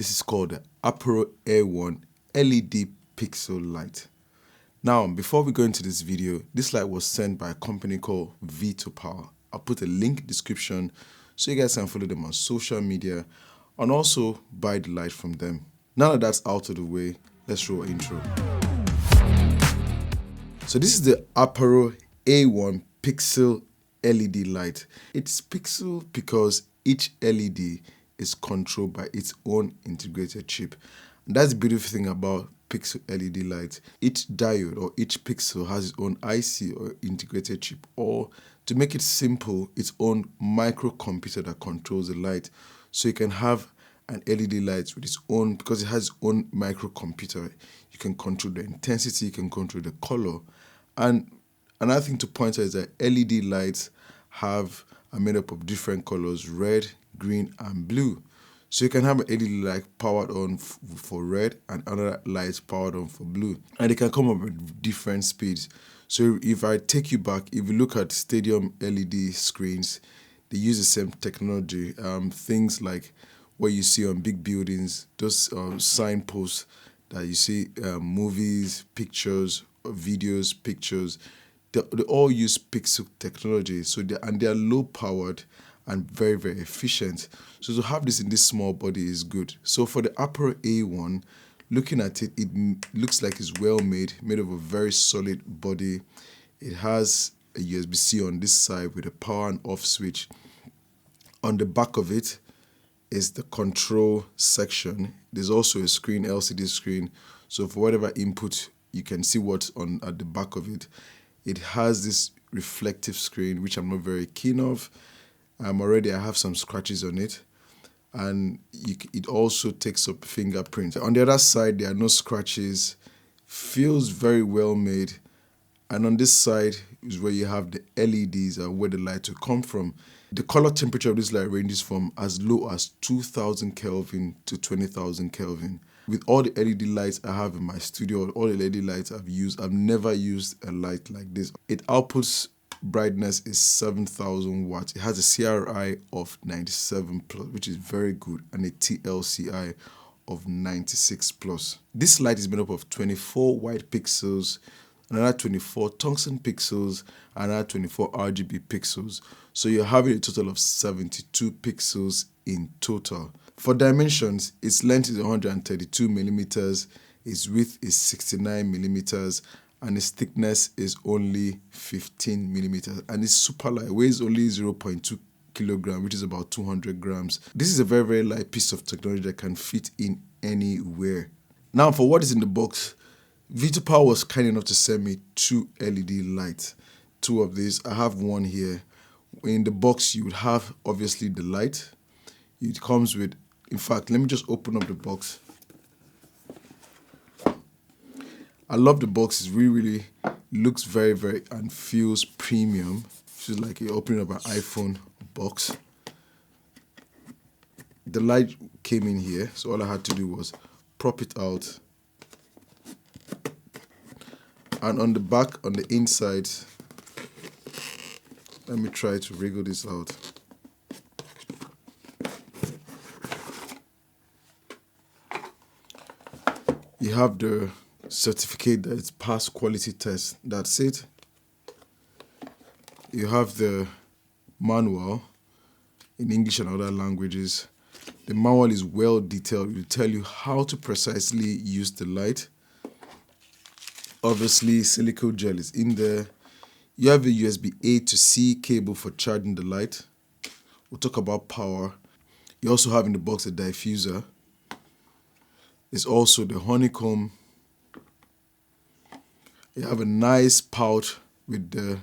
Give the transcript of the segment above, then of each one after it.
This is called the Aparo A1 LED pixel light. Now, before we go into this video, this light was sent by a company called Aparo. I'll put a link in the description so you guys can follow them on social media and also buy the light from them. Now that that's out of the way, let's roll intro. So this is the Aparo A1 pixel LED light. It's pixel because each LED is controlled by its own integrated chip. And that's the beautiful thing about pixel LED lights. Each diode or each pixel has its own IC or integrated chip, or to make it simple, its own microcomputer that controls the light. So you can have an LED light with its own, because it has its own microcomputer. You can control the intensity, you can control the color. And another thing to point out is that LED lights are made up of different colors: red, green, and blue. So you can have an LED light powered on for red and another light powered on for blue. And they can come up with different speeds. So if I take you back, if you look at stadium LED screens, they use the same technology. Things like what you see on big buildings, those signposts that you see, movies, pictures, videos, pictures, they all use pixel technology. So they're low powered and very, very efficient. So to have this in this small body is good. So for the Aparo A1, looking at it, it looks like it's well made of a very solid body. It has a USB-C on this side with a power and off switch. On the back of it is the control section. There's also a screen, LCD screen. So for whatever input, you can see what's on at the back of it. It has this reflective screen, which I'm not very keen of. Already I have some scratches on it, and it also takes up fingerprint. On the other side, there are no scratches. Feels very well made. And on this side is where you have the LEDs and where the light will come from. The color temperature of this light ranges from as low as 2000 Kelvin to 20,000 Kelvin. With all the LED lights I have in my studio, all the LED lights I've used, I've never used a light like this. It outputs brightness is 7,000 watts. It has a CRI of 97 plus, which is very good, and a TLCI of 96 plus. This light is made up of 24 white pixels, another 24 tungsten pixels, and another 24 RGB pixels. So you're having a total of 72 pixels in total. For dimensions, its length is 132 millimeters, its width is 69 millimeters, and its thickness is only 15 millimeters. And it's super light, weighs only 0.2 kilogram, which is about 200 grams. This is a very, very light piece of technology that can fit in anywhere. Now, for what is in the box, Aparo was kind enough to send me 2 LED lights. 2 of these. I have one here. In the box, you would have, obviously, the light. It comes with, in fact, let me just open up the box. I love the box. It really looks very, very, and feels premium. Feels like you're opening up an iPhone box. The light came in here, so all I had to do was prop it out. And on the back, on the inside, let me try to wriggle this out. You have the certificate that it's passed quality test. That's it. You have the manual in English and other languages. The manual is well detailed. It will tell you how to precisely use the light. Obviously, silicone gel is in there. You have a USB-A to C cable for charging the light. We'll talk about power. You also have in the box a diffuser. There's also the honeycomb. You have a nice pouch with the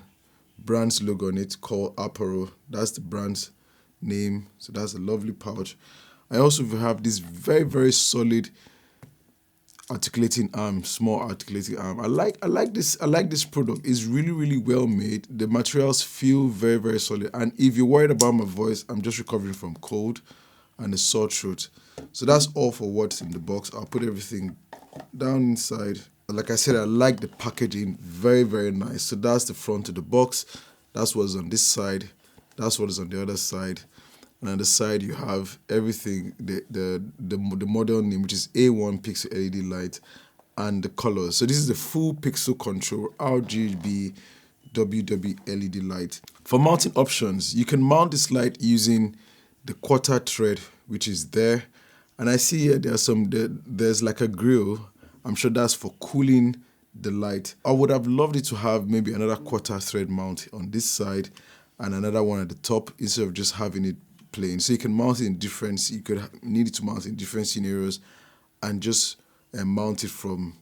brand's logo on it called Aparo. That's the brand's name. So that's a lovely pouch. I also have this very, very solid articulating arm, small articulating arm. I like this product. It's really, really well made. The materials feel very, very solid. And if you're worried about my voice, I'm just recovering from cold and a sore throat. So that's all for what's in the box. I'll put everything down inside. Like I said, I like the packaging, very, very nice. So that's the front of the box. That's what's on this side. That's what is on the other side. and on the side you have everything, the model name, which is A1 pixel LED light, and the colors. So this is the full pixel control RGB WW LED light. For mounting options, you can mount this light using the quarter thread, which is there. And I see here there's like a grill. I'm sure that's for cooling the light. I would have loved it to have maybe another quarter thread mount on this side and another one at the top instead of just having it plain. So you can mount it in different, you could need it to mount in different scenarios and just mount it from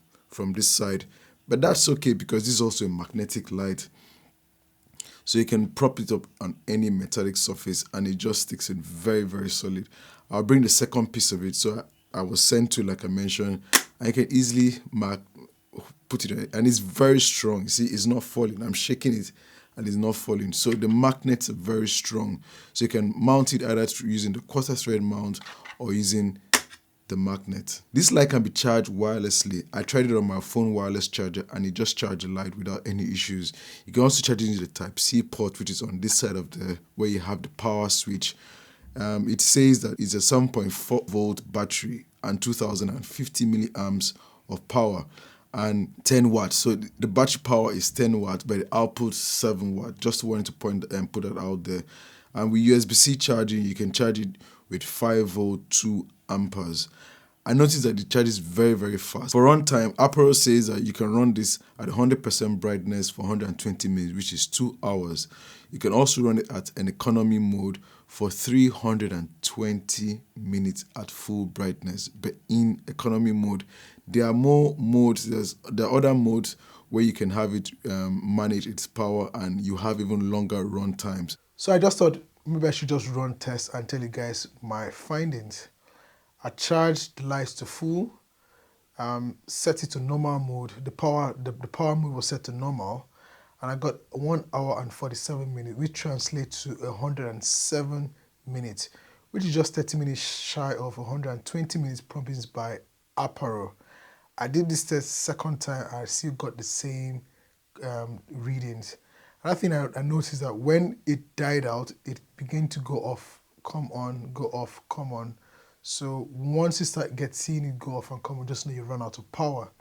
this side. But that's okay because this is also a magnetic light. So you can prop it up on any metallic surface and it just sticks in very, very solid. I'll bring the second piece of it. So I was sent to, like I mentioned, I can easily put it in, and it's very strong. You see, it's not falling. I'm shaking it and it's not falling. So the magnets are very strong. So you can mount it either using the quarter thread mount or using the magnet. This light can be charged wirelessly. I tried it on my phone wireless charger and it just charged the light without any issues. You can also charge it into the Type-C port, which is on this side of where you have the power switch. It says that it's a 7.4 volt battery and 2050 milliamps of power and 10 watts. So the battery power is 10 watts, but the output 7 watts. Just wanted to put that out there. And with USB-C charging, you can charge it with 5 volt 2 amperes. I noticed that the charge is very, very fast. For runtime, Aparo says that you can run this at 100% brightness for 120 minutes, which is 2 hours. You can also run it at an economy mode for 320 minutes at full brightness. But in economy mode, there are more modes. There are other modes where you can have it manage its power and you have even longer run times. So I just thought maybe I should just run tests and tell you guys my findings. I charged the lights to full, set it to normal mode. The power mode was set to normal, and I got 1 hour and 47 minutes, which translates to 107 minutes, which is just 30 minutes shy of 120 minutes promised by Aparo. I did this test second time, I still got the same readings. Another thing I noticed that when it died out, it began to go off, come on, go off, come on. So once you get seeing it go off and come on, just know you run out of power.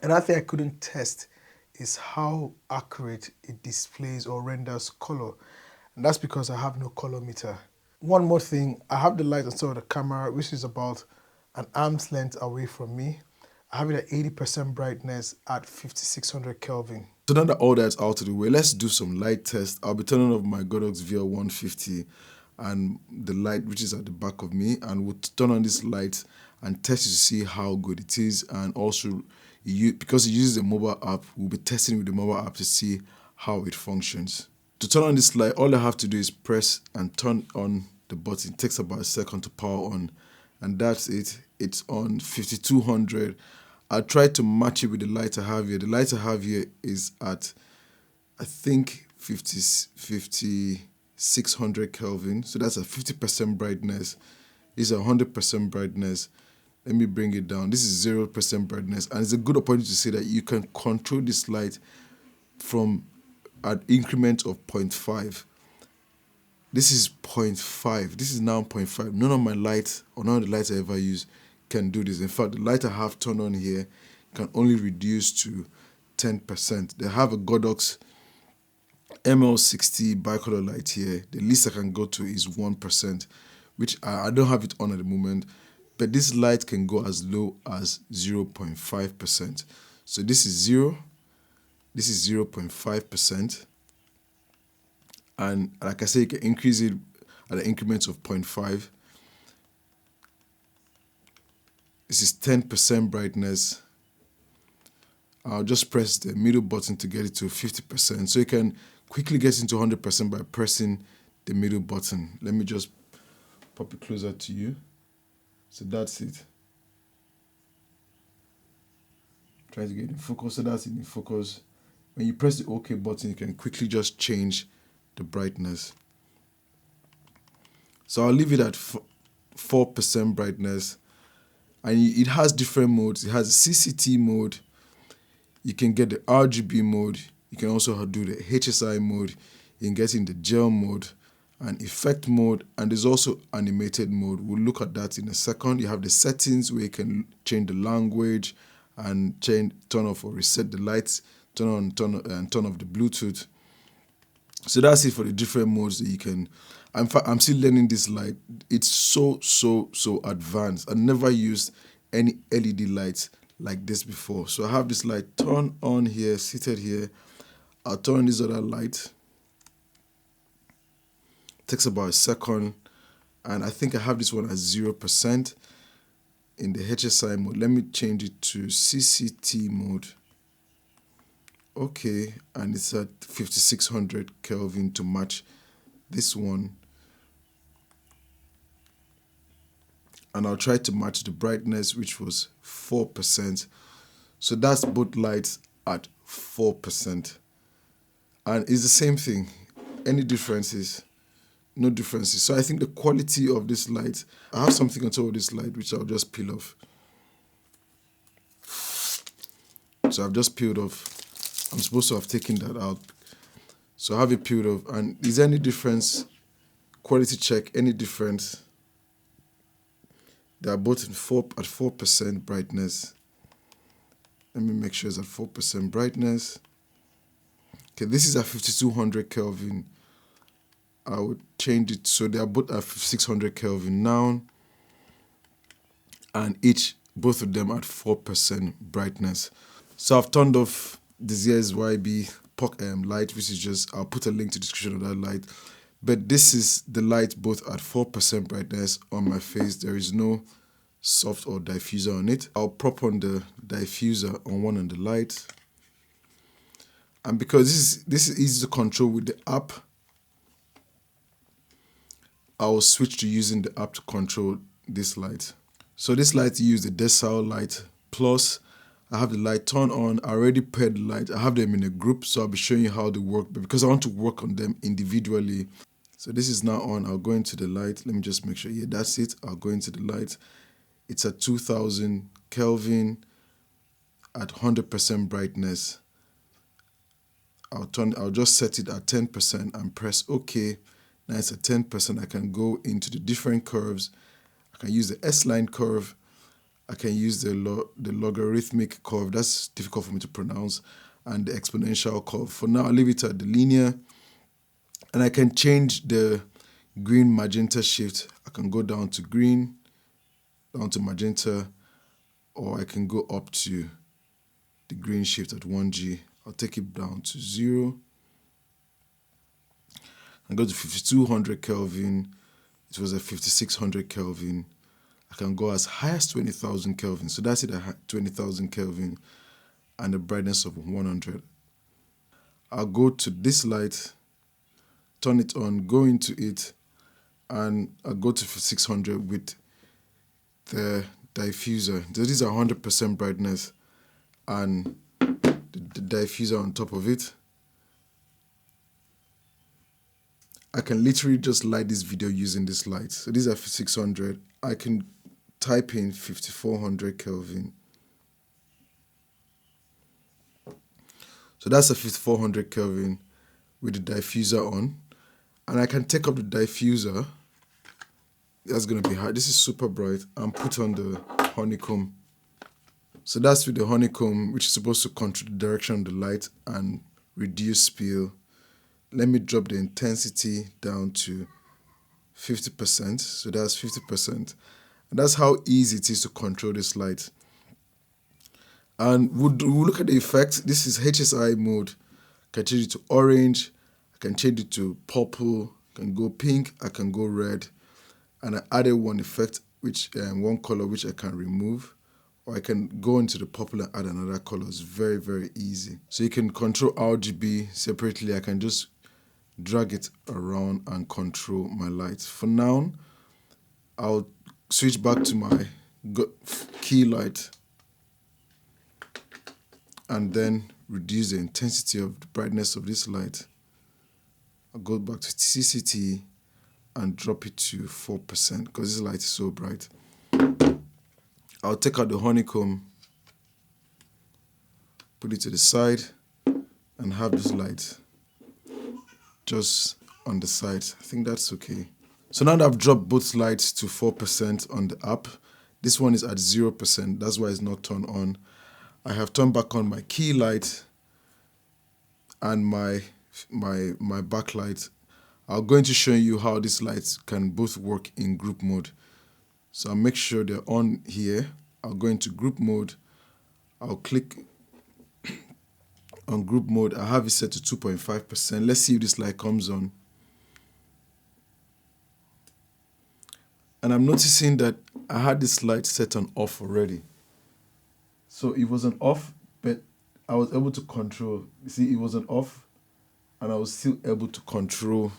Another thing I couldn't test is how accurate it displays or renders color. And that's because I have no color meter. One more thing, I have the light on top of the camera, which is about an arm's length away from me. I have it at 80% brightness at 5600 Kelvin. So now that all that's out of the way, let's do some light tests. I'll be turning off my Godox VR150 and the light which is at the back of me, and we'll turn on this light and test it to see how good it is. And also, because it uses a mobile app, we'll be testing with the mobile app to see how it functions. To turn on this light, all I have to do is press and turn on the button. It takes about a second to power on, and that's it. It's on 5200. I'll try to match it with the light I have here. The light I have here is at, I think, 5600 Kelvin. So that's a 50% brightness. This is 100% brightness. Let me bring it down. This is 0% brightness. And it's a good opportunity to say that you can control this light from an increment of 0.5. This is 0.5. This is now 0.5. None of my lights, or none of the lights I ever use, can do this. In fact, the light I have turned on here can only reduce to 10%. They have a Godox ML60 bicolor light here. The least I can go to is 1%, which I don't have it on at the moment. But this light can go as low as 0.5%. So this is 0. This is 0.5%. And like I say, you can increase it at an increment of 0.5. This is 10% brightness. I'll just press the middle button to get it to 50%. So you can quickly get into 100% by pressing the middle button. Let me just pop it closer to you. So that's it. Try to get in focus. So that's in focus. When you press the OK button, you can quickly just change the brightness. So I'll leave it at 4% brightness. And it has different modes. It has a CCT mode. You can get the RGB mode. You can also do the HSI mode. You can get in the gel mode. and effect mode, and there's also animated mode. We'll look at that in a second. You have the settings where you can change the language and turn off or reset the lights, turn on, turn off the Bluetooth. So that's it for the different modes that you can. I'm still learning this light. It's so advanced. I never used any LED lights like this before. So I have this light turned on here, seated here. I'll turn on this other light. Takes about a second, and I think I have this one at 0% in the HSI mode. Let me change it to CCT mode. Okay, and it's at 5600 Kelvin to match this one. And I'll try to match the brightness, which was 4%. So that's both lights at 4%. And it's the same thing. Any differences? No differences. So I think the quality of this light, I have something on top of this light, which I'll just peel off. So I've just peeled off. I'm supposed to have taken that out. So I have it peeled off. And is there any difference? Quality check, any difference? They are both at 4% brightness. Let me make sure it's at 4% brightness. Okay, this is at 5200 Kelvin. I would change it so they are both at 600 Kelvin now, and both of them at 4% brightness. So I've turned off the ZSYB light, which is just, I'll put a link to the description of that light. But this is the light both at 4% brightness on my face. There is no soft or diffuser on it. I'll prop on the diffuser on one of the lights. And because this is easy to control with the app, I will switch to using the app to control this light. So this light uses the decile light plus. I have the light turned on. I already paired the light. I have them in a group, so I'll be showing you how they work. But because I want to work on them individually, so this is now on. I'll go into the light. Let me just make sure. Yeah, that's it. I'll go into the light. It's at 2000 Kelvin at 100% brightness. I'll just set it at 10% and press OK. Now it's at 10%. I can go into the different curves. I can use the S-line curve. I can use the logarithmic curve. That's difficult for me to pronounce. And the exponential curve. For now, I'll leave it at the linear. And I can change the green magenta shift. I can go down to green, down to magenta, or I can go up to the green shift at 1G. I'll take it down to 0. And go to 5200 Kelvin. It was at 5600 Kelvin. I can go as high as 20,000 Kelvin. So that's it at 20,000 Kelvin and the brightness of 100. I'll go to this light, turn it on, go into it, and I'll go to 600 with the diffuser. So these are 100% brightness and the diffuser on top of it. I can literally just light this video using this light. So these are 600. I can type in 5400 Kelvin. So that's a 5400 Kelvin with the diffuser on. And I can take up the diffuser. That's going to be high. This is super bright. And put on the honeycomb. So that's with the honeycomb, which is supposed to control the direction of the light and reduce spill. Let me drop the intensity down to 50%. So that's 50%. And that's how easy it is to control this light. And we'll look at the effects. This is HSI mode. I can change it to orange. I can change it to purple. I can go pink. I can go red. And I added one effect, one color which I can remove. Or I can go into the purple and add another color. It's very, very easy. So you can control RGB separately. I can just drag it around and control my lights. For now, I'll switch back to my key light and then reduce the intensity of the brightness of this light. I'll go back to CCT and drop it to 4% because this light is so bright. I'll take out the honeycomb, put it to the side, and have this light just on the sides. I think that's okay. So now that I've dropped both lights to 4% on the app, this one is at 0%. That's why it's not turned on. I have turned back on my key light and my backlight. I'm going to show you how these lights can both work in group mode. So I'll make sure they're on here. I'll go into group mode. I'll click on group mode. I have it set to 2.5%. Let's see if this light comes on. And I'm noticing that I had this light set on off already. So it was on off, but I was able to control. You see, it was on off, and I was still able to control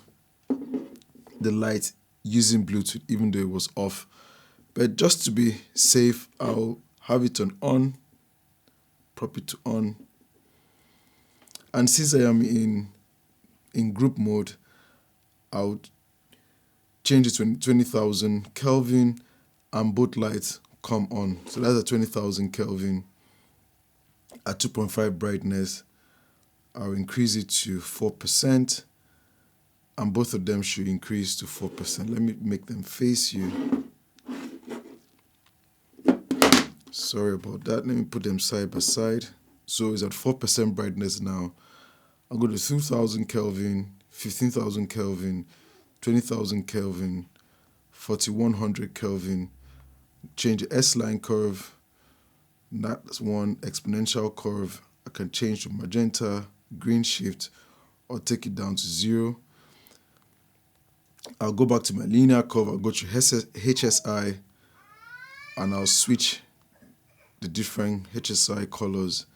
the light using Bluetooth, even though it was off. But just to be safe, I'll have it on, prop it to on. And since I am in group mode, I'll change it to 20,000 Kelvin, and both lights come on. So that's at 20,000 Kelvin at 2.5 brightness. I'll increase it to 4%, and both of them should increase to 4%. Let me make them face you. Sorry about that. Let me put them side by side. So it's at 4% brightness now. I'll go to 2,000 Kelvin, 15,000 Kelvin, 20,000 Kelvin, 4,100 Kelvin. Change the S-line curve. That's one exponential curve. I can change to magenta, green shift, or take it down to 0. I'll go back to my linear curve. I'll go to HSI, and I'll switch the different HSI colors,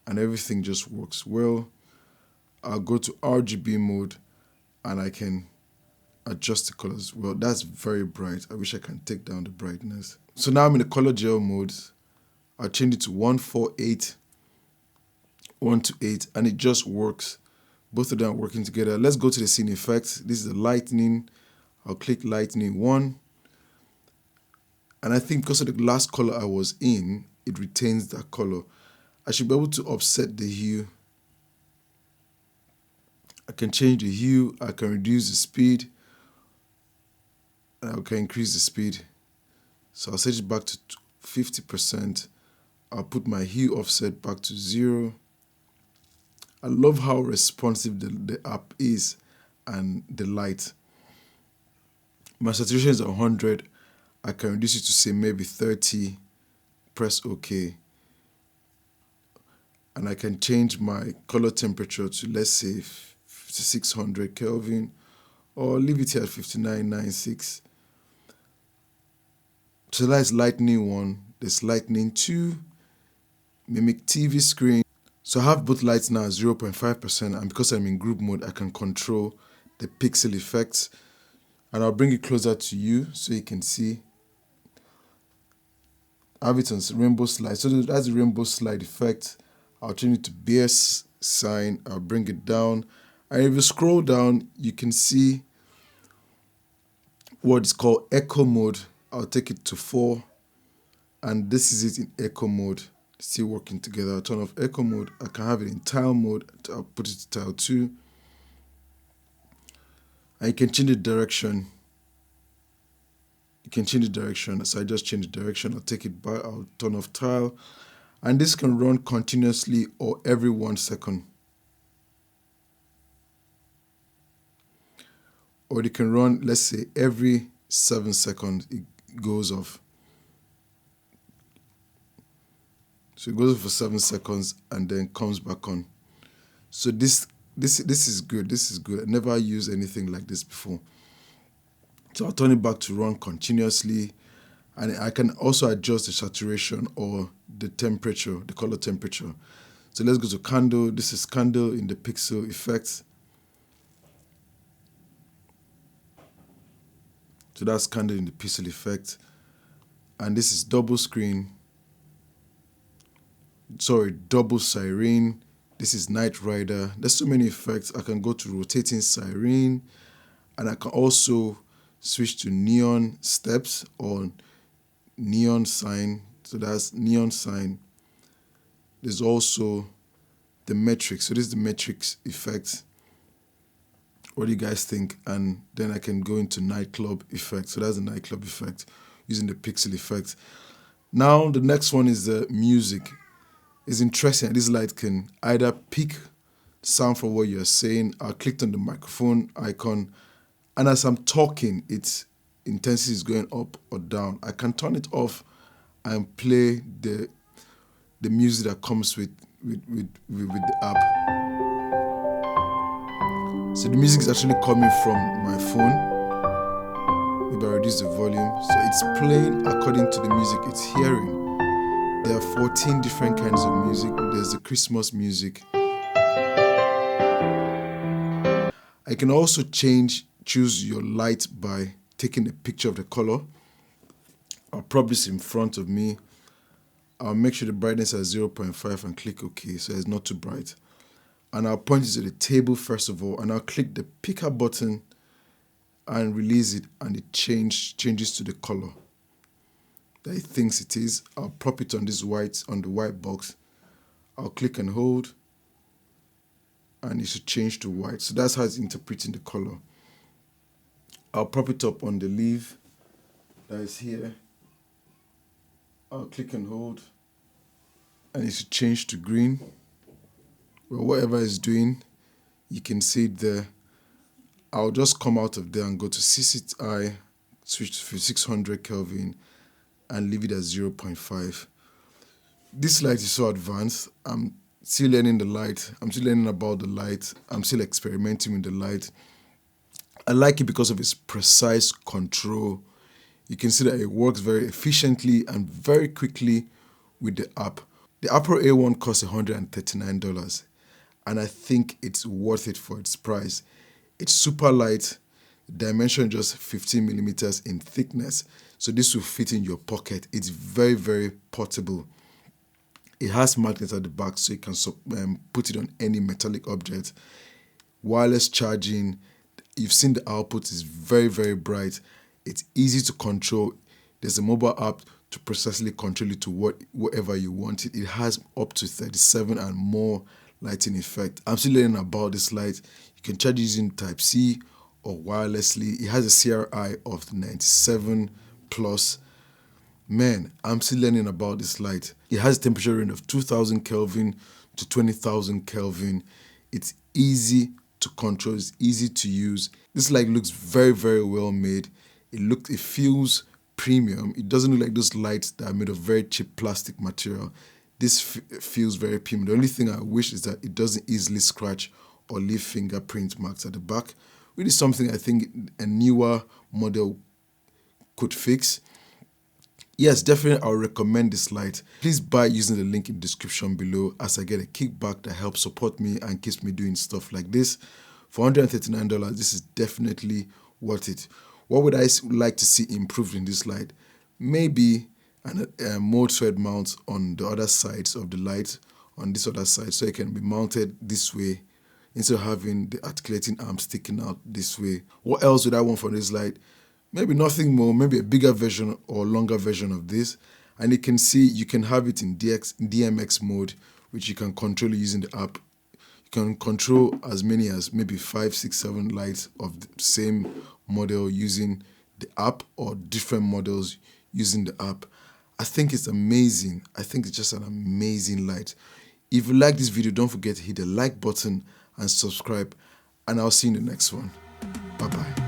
and everything just works well. I'll go to RGB mode, and I can adjust the colors. Well, that's very bright. I wish I can take down the brightness. So now I'm in the color gel mode. I'll change it to 148, 128, and it just works. Both of them are working together. Let's go to the scene effects. This is the lightning. I'll click lightning 1. And I think because of the last color I was in, it retains that color. I should be able to offset the hue. I can change the hue. I can reduce the speed. And I can increase the speed. So I'll set it back to 50%. I'll put my hue offset back to 0. I love how responsive the app is and the light. My saturation is 100. I can reduce it to say maybe 30. Press OK. And I can change my color temperature to, let's say, 5600 Kelvin, or leave it here at 5996. So that's lightning 1. There's lightning 2. Mimic TV screen. So I have both lights now at 0.5%, and because I'm in group mode, I can control the pixel effects. And I'll bring it closer to you so you can see. I have it on rainbow slide. So that's the rainbow slide effect. I'll change it to BS sign. I'll bring it down. And if you scroll down, you can see what is called echo mode. I'll take it to 4. And this is it in echo mode. Still working together. I'll turn off echo mode. I can have it in tile mode. I'll put it to tile 2. And you can change the direction. You can change the direction. So I just change the direction. I'll take it back. I'll turn off tile. And this can run continuously or every 1 second. Or it can run, let's say, every 7 seconds it goes off. So it goes off for 7 seconds and then comes back on. So this is good. This is good. I never used anything like this before. So I'll turn it back to run continuously. And I can also adjust the saturation or the temperature, the color temperature. So let's go to candle. This is candle in the pixel effects. So that's candle in the pixel effect. And this is double screen. Sorry, double siren. This is Night Rider. There's so many effects. I can go to rotating siren, and I can also switch to neon steps or neon sign. So that's neon sign. There's also the metrics. So this is the metrics effect, What do you guys think? And then I can go into nightclub effect. So that's the nightclub effect using the pixel effect. Now the next one is the music. It's interesting. This light can either pick sound for what you're saying. I clicked on the microphone icon, and as I'm talking, its intensity is going up or down. I can turn it off and play the music that comes with the app. So the music is actually coming from my phone. Maybe I reduce the volume. So it's playing according to the music it's hearing. There are 14 different kinds of music. There's the Christmas music. I can also choose your light by taking a picture of the color. I'll prop this in front of me. I'll make sure the brightness is 0.5 and click OK, so it's not too bright. And I'll point it to the table first of all, and I'll click the picker button and release it, and it changes to the color that it thinks it is. I'll prop it on the white box. I'll click and hold, and it should change to white. So that's how it's interpreting the color. I'll prop it up on the leaf that is here. I'll click and hold, and it should change to green. Well, whatever it's doing, you can see it there. I'll just come out of there and go to CCI, switch to 600 Kelvin, and leave it at 0.5. This light is so advanced. I'm still learning the light. I'm still learning about the light. I'm still experimenting with the light. I like it because of its precise control. You can see that it works very efficiently and very quickly with the app. The Aparo A1 costs $139, and I think it's worth it for its price. It's super light, dimension just 15 millimeters in thickness, so this will fit in your pocket. It's very, very portable. It has magnets at the back, so you can put it on any metallic object. Wireless charging. You've seen the output is very, very bright. It's easy to control. There's a mobile app to precisely control it to whatever you want it. It has up to 37 and more lighting effect. I'm still learning about this light. You can charge using Type-C or wirelessly. It has a CRI of 97 plus. Man, I'm still learning about this light. It has a temperature range of 2000 Kelvin to 20,000 Kelvin. It's easy to control, it's easy to use. This light looks very, very well made. It feels premium. It doesn't look like those lights that are made of very cheap plastic material. This feels very premium. The only thing I wish is that it doesn't easily scratch or leave fingerprint marks at the back, which is something I think a newer model could fix. Yes, definitely I'll recommend this light. Please buy using the link in the description below, as I get a kickback that helps support me and keeps me doing stuff like this. For $139, this is definitely worth it. What would I like to see improved in this light? Maybe a mode thread mount on the other sides of the light, on this other side, so it can be mounted this way instead of having the articulating arm sticking out this way. What else would I want for this light? Maybe nothing more, maybe a bigger version or longer version of this. And you can see you can have it in DMX mode, which you can control using the app. You can control as many as maybe 5, 6, 7 lights of the same model using the app, or different models using the app. I think it's amazing. I think it's just an amazing light. If you like this video, don't forget to hit the like button and subscribe, and I'll see you in the next one. Bye-bye.